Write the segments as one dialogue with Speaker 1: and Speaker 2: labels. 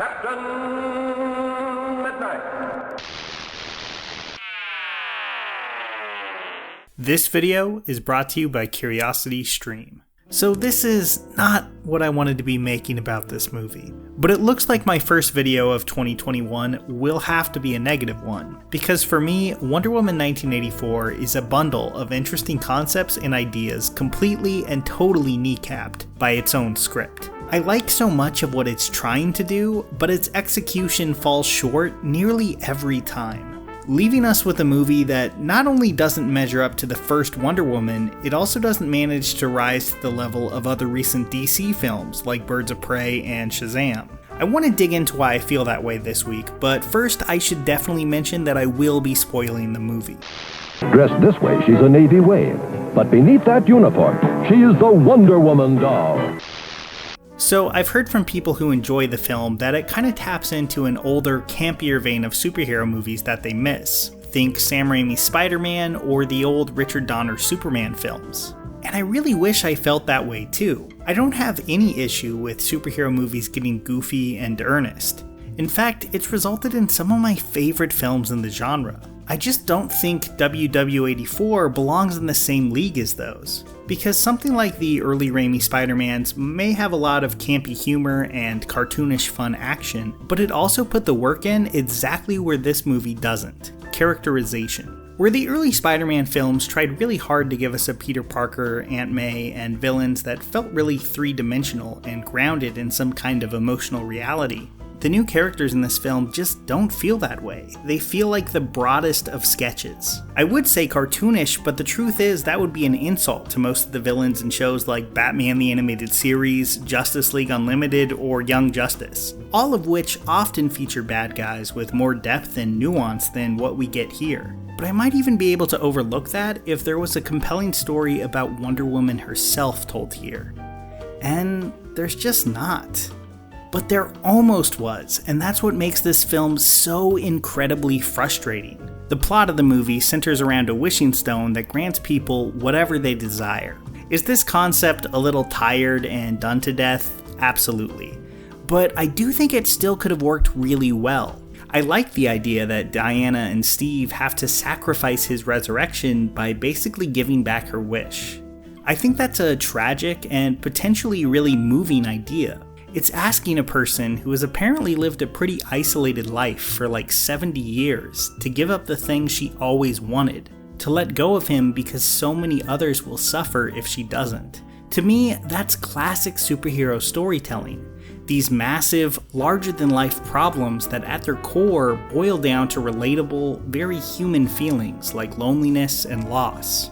Speaker 1: Captain Midnight.
Speaker 2: This video is brought to you by Curiosity Stream. So this is not what I wanted to be making about this movie, but it looks like my first video of 2021 will have to be a negative one, because for me, Wonder Woman 1984 is a bundle of interesting concepts and ideas completely and totally kneecapped by its own script. I like so much of what it's trying to do, but its execution falls short nearly every time, leaving us with a movie that not only doesn't measure up to the first Wonder Woman, it also doesn't manage to rise to the level of other recent DC films like Birds of Prey and Shazam. I want to dig into why I feel that way this week, but first I should definitely mention that I will be spoiling the movie.
Speaker 3: Dressed this way, she's a Navy wave, but beneath that uniform, she is the Wonder Woman doll.
Speaker 2: So I've heard from people who enjoy the film that it kind of taps into an older, campier vein of superhero movies that they miss. Think Sam Raimi's Spider-Man or the old Richard Donner Superman films. And I really wish I felt that way too. I don't have any issue with superhero movies getting goofy and earnest. In fact, it's resulted in some of my favorite films in the genre. I just don't think WW84 belongs in the same league as those, because something like the early Raimi Spider-Mans may have a lot of campy humor and cartoonish fun action, but it also put the work in exactly where this movie doesn't: characterization. Where the early Spider-Man films tried really hard to give us a Peter Parker, Aunt May, and villains that felt really three-dimensional and grounded in some kind of emotional reality, the new characters in this film just don't feel that way. They feel like the broadest of sketches. I would say cartoonish, but the truth is that would be an insult to most of the villains in shows like Batman the Animated Series, Justice League Unlimited, or Young Justice, all of which often feature bad guys with more depth and nuance than what we get here. But I might even be able to overlook that if there was a compelling story about Wonder Woman herself told here. And there's just not. But there almost was, and that's what makes this film so incredibly frustrating. The plot of the movie centers around a wishing stone that grants people whatever they desire. Is this concept a little tired and done to death? Absolutely. But I do think it still could have worked really well. I like the idea that Diana and Steve have to sacrifice his resurrection by basically giving back her wish. I think that's a tragic and potentially really moving idea. It's asking a person who has apparently lived a pretty isolated life for like 70 years to give up the thing she always wanted, to let go of him because so many others will suffer if she doesn't. To me, that's classic superhero storytelling. These massive, larger-than-life problems that at their core boil down to relatable, very human feelings like loneliness and loss.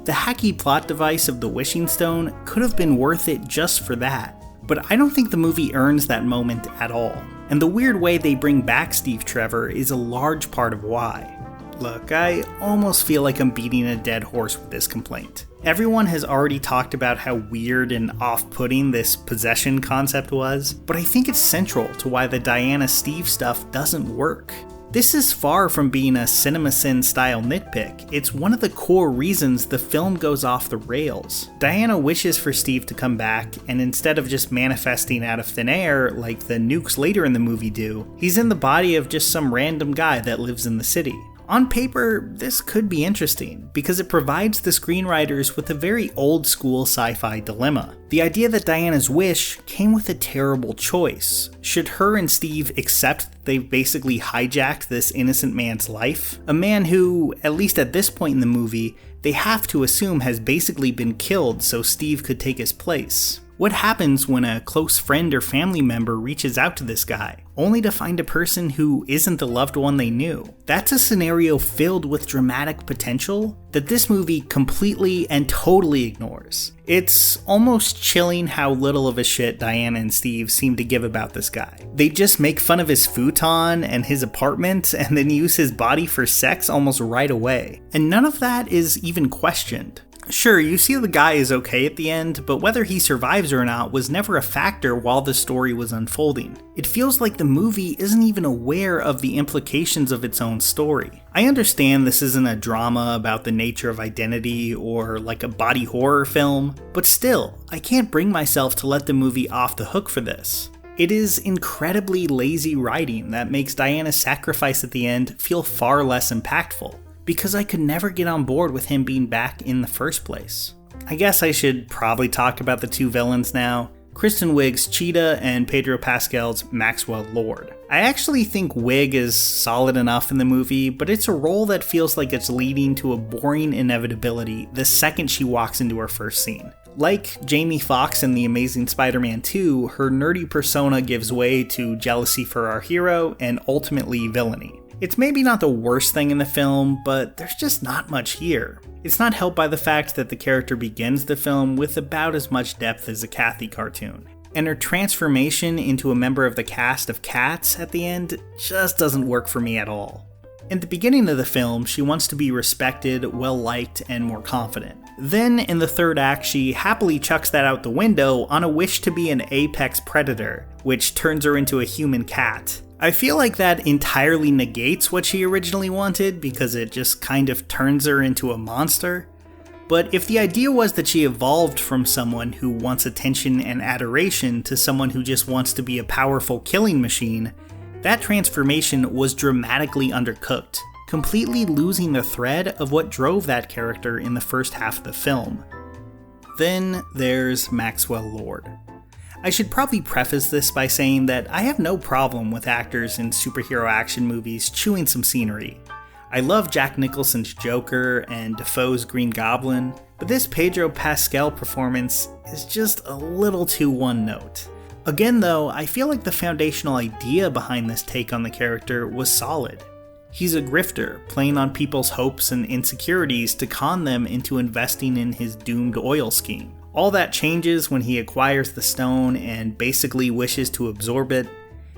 Speaker 2: The hacky plot device of the wishing stone could have been worth it just for that. But I don't think the movie earns that moment at all. And the weird way they bring back Steve Trevor is a large part of why. Look, I almost feel like I'm beating a dead horse with this complaint. Everyone has already talked about how weird and off-putting this possession concept was, but I think it's central to why the Diana-Steve stuff doesn't work. This is far from being a CinemaSin style nitpick. It's one of the core reasons the film goes off the rails. Diana wishes for Steve to come back, and instead of just manifesting out of thin air like the nukes later in the movie do, he's in the body of just some random guy that lives in the city. On paper, this could be interesting, because it provides the screenwriters with a very old-school sci-fi dilemma. The idea that Diana's wish came with a terrible choice. Should her and Steve accept that they've basically hijacked this innocent man's life? A man who, at least at this point in the movie, they have to assume has basically been killed so Steve could take his place. What happens when a close friend or family member reaches out to this guy, only to find a person who isn't the loved one they knew? That's a scenario filled with dramatic potential that this movie completely and totally ignores. It's almost chilling how little of a shit Diana and Steve seem to give about this guy. They just make fun of his futon and his apartment and then use his body for sex almost right away. And none of that is even questioned. Sure, you see the guy is okay at the end, but whether he survives or not was never a factor while the story was unfolding. It feels like the movie isn't even aware of the implications of its own story. I understand this isn't a drama about the nature of identity or like a body horror film, but still, I can't bring myself to let the movie off the hook for this. It is incredibly lazy writing that makes Diana's sacrifice at the end feel far less impactful, because I could never get on board with him being back in the first place. I guess I should probably talk about the two villains now. Kristen Wiig's Cheetah and Pedro Pascal's Maxwell Lord. I actually think Wiig is solid enough in the movie, but it's a role that feels like it's leading to a boring inevitability the second she walks into her first scene. Like Jamie Foxx in The Amazing Spider-Man 2, her nerdy persona gives way to jealousy for our hero and ultimately villainy. It's maybe not the worst thing in the film, but there's just not much here. It's not helped by the fact that the character begins the film with about as much depth as a Kathy cartoon. And her transformation into a member of the cast of Cats at the end just doesn't work for me at all. In the beginning of the film, she wants to be respected, well-liked, and more confident. Then, in the third act, she happily chucks that out the window on a wish to be an apex predator, which turns her into a human cat. I feel like that entirely negates what she originally wanted, because it just kind of turns her into a monster. But if the idea was that she evolved from someone who wants attention and adoration to someone who just wants to be a powerful killing machine, that transformation was dramatically undercooked, completely losing the thread of what drove that character in the first half of the film. Then there's Maxwell Lord. I should probably preface this by saying that I have no problem with actors in superhero action movies chewing some scenery. I love Jack Nicholson's Joker and Defoe's Green Goblin, but this Pedro Pascal performance is just a little too one note. Again though, I feel like the foundational idea behind this take on the character was solid. He's a grifter, playing on people's hopes and insecurities to con them into investing in his doomed oil scheme. All that changes when he acquires the stone and basically wishes to absorb it,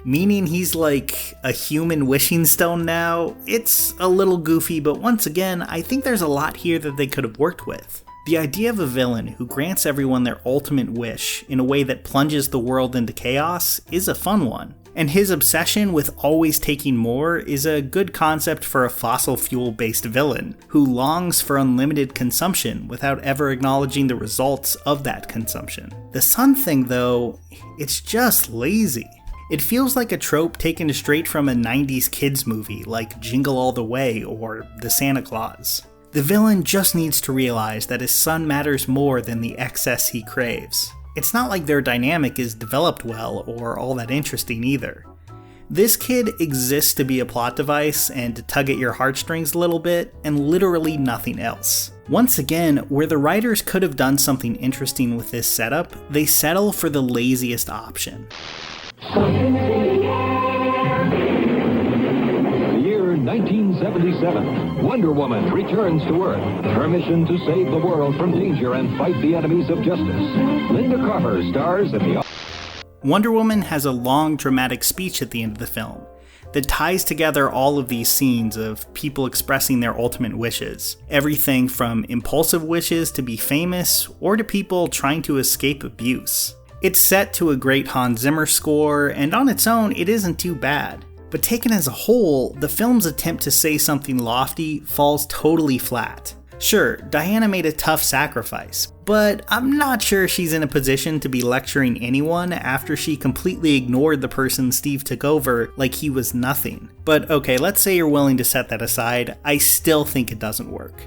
Speaker 2: meaning he's like a human wishing stone now. It's a little goofy, but once again, I think there's a lot here that they could have worked with. The idea of a villain who grants everyone their ultimate wish in a way that plunges the world into chaos is a fun one. And his obsession with always taking more is a good concept for a fossil fuel-based villain who longs for unlimited consumption without ever acknowledging the results of that consumption. The sun thing though, it's just lazy. It feels like a trope taken straight from a 90s kids movie like Jingle All the Way or The Santa Claus. The villain just needs to realize that his son matters more than the excess he craves. It's not like their dynamic is developed well or all that interesting either. This kid exists to be a plot device and to tug at your heartstrings a little bit, and literally nothing else. Once again, where the writers could have done something interesting with this setup, they settle for the laziest option.
Speaker 3: The year 1977. Wonder Woman returns to Earth. Her mission to save the world from danger and fight the enemies of justice. Linda Carter stars in the...
Speaker 2: Wonder Woman has a long dramatic speech at the end of the film that ties together all of these scenes of people expressing their ultimate wishes. Everything from impulsive wishes to be famous, or to people trying to escape abuse. It's set to a great Hans Zimmer score, and on its own, it isn't too bad. But taken as a whole, the film's attempt to say something lofty falls totally flat. Sure, Diana made a tough sacrifice, but I'm not sure she's in a position to be lecturing anyone after she completely ignored the person Steve took over like he was nothing. But okay, let's say you're willing to set that aside, I still think it doesn't work.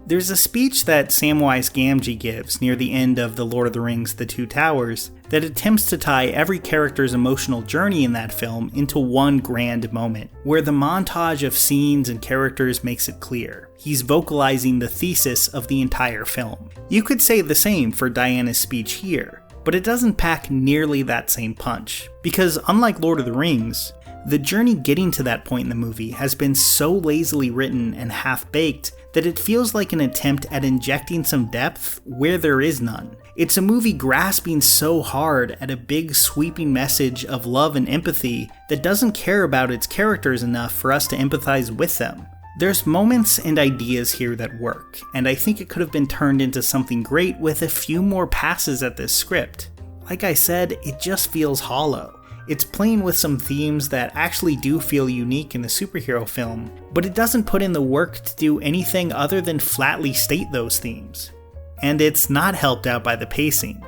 Speaker 2: There's a speech that Samwise Gamgee gives near the end of The Lord of the Rings: The Two Towers that attempts to tie every character's emotional journey in that film into one grand moment, where the montage of scenes and characters makes it clear. He's vocalizing the thesis of the entire film. You could say the same for Diana's speech here, but it doesn't pack nearly that same punch, because unlike Lord of the Rings, the journey getting to that point in the movie has been so lazily written and half-baked that it feels like an attempt at injecting some depth where there is none. It's a movie grasping so hard at a big sweeping message of love and empathy that doesn't care about its characters enough for us to empathize with them. There's moments and ideas here that work, and I think it could have been turned into something great with a few more passes at this script. Like I said, it just feels hollow. It's playing with some themes that actually do feel unique in the superhero film, but it doesn't put in the work to do anything other than flatly state those themes. And it's not helped out by the pacing.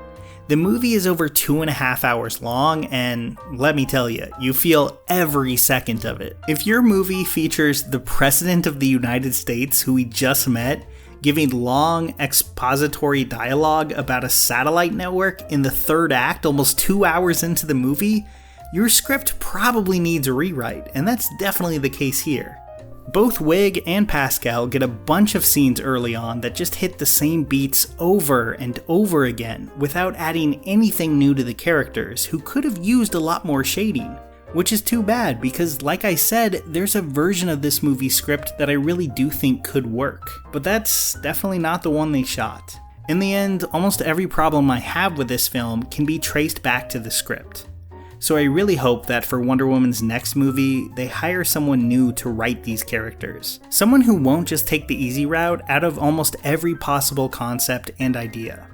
Speaker 2: The movie is over 2.5 hours long, and let me tell you, you feel every second of it. If your movie features the President of the United States, who we just met, giving long expository dialogue about a satellite network in the third act almost 2 hours into the movie, your script probably needs a rewrite, and that's definitely the case here. Both Wig and Pascal get a bunch of scenes early on that just hit the same beats over and over again without adding anything new to the characters, who could have used a lot more shading. Which is too bad because, like I said, there's a version of this movie script that I really do think could work. But that's definitely not the one they shot. In the end, almost every problem I have with this film can be traced back to the script. So I really hope that for Wonder Woman's next movie, they hire someone new to write these characters. Someone who won't just take the easy route out of almost every possible concept and idea.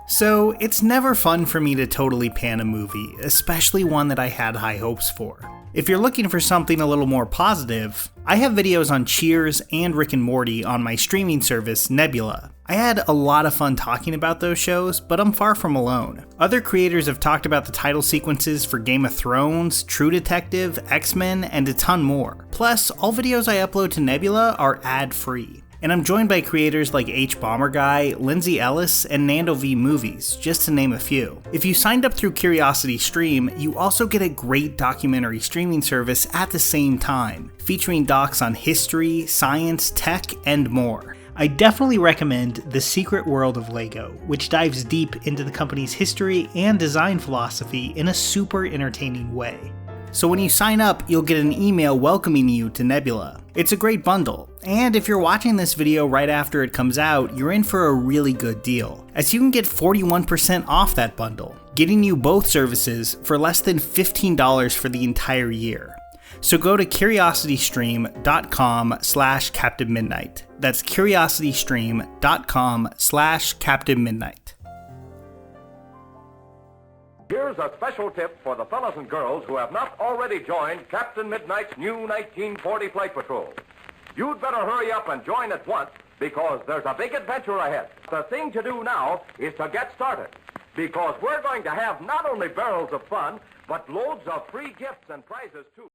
Speaker 2: So it's never fun for me to totally pan a movie, especially one that I had high hopes for. If you're looking for something a little more positive, I have videos on Cheers and Rick and Morty on my streaming service, Nebula. I had a lot of fun talking about those shows, but I'm far from alone. Other creators have talked about the title sequences for Game of Thrones, True Detective, X-Men, and a ton more. Plus, all videos I upload to Nebula are ad-free. And I'm joined by creators like H Bomber Guy, Lindsay Ellis, and Nando V Movies, just to name a few. If you signed up through Curiosity Stream, you also get a great documentary streaming service at the same time, featuring docs on history, science, tech, and more. I definitely recommend The Secret World of LEGO, which dives deep into the company's history and design philosophy in a super entertaining way. So when you sign up, you'll get an email welcoming you to Nebula. It's a great bundle, and if you're watching this video right after it comes out, you're in for a really good deal, as you can get 41% off that bundle, getting you both services for less than $15 for the entire year. So go to curiositystream.com/captainmidnight. That's curiositystream.com/captainmidnight.
Speaker 1: Here's a special tip for the fellas and girls who have not already joined Captain Midnight's new 1940 Flight Patrol. You'd better hurry up and join at once because there's a big adventure ahead. The thing to do now is to get started because we're going to have not only barrels of fun, but loads of free gifts and prizes too.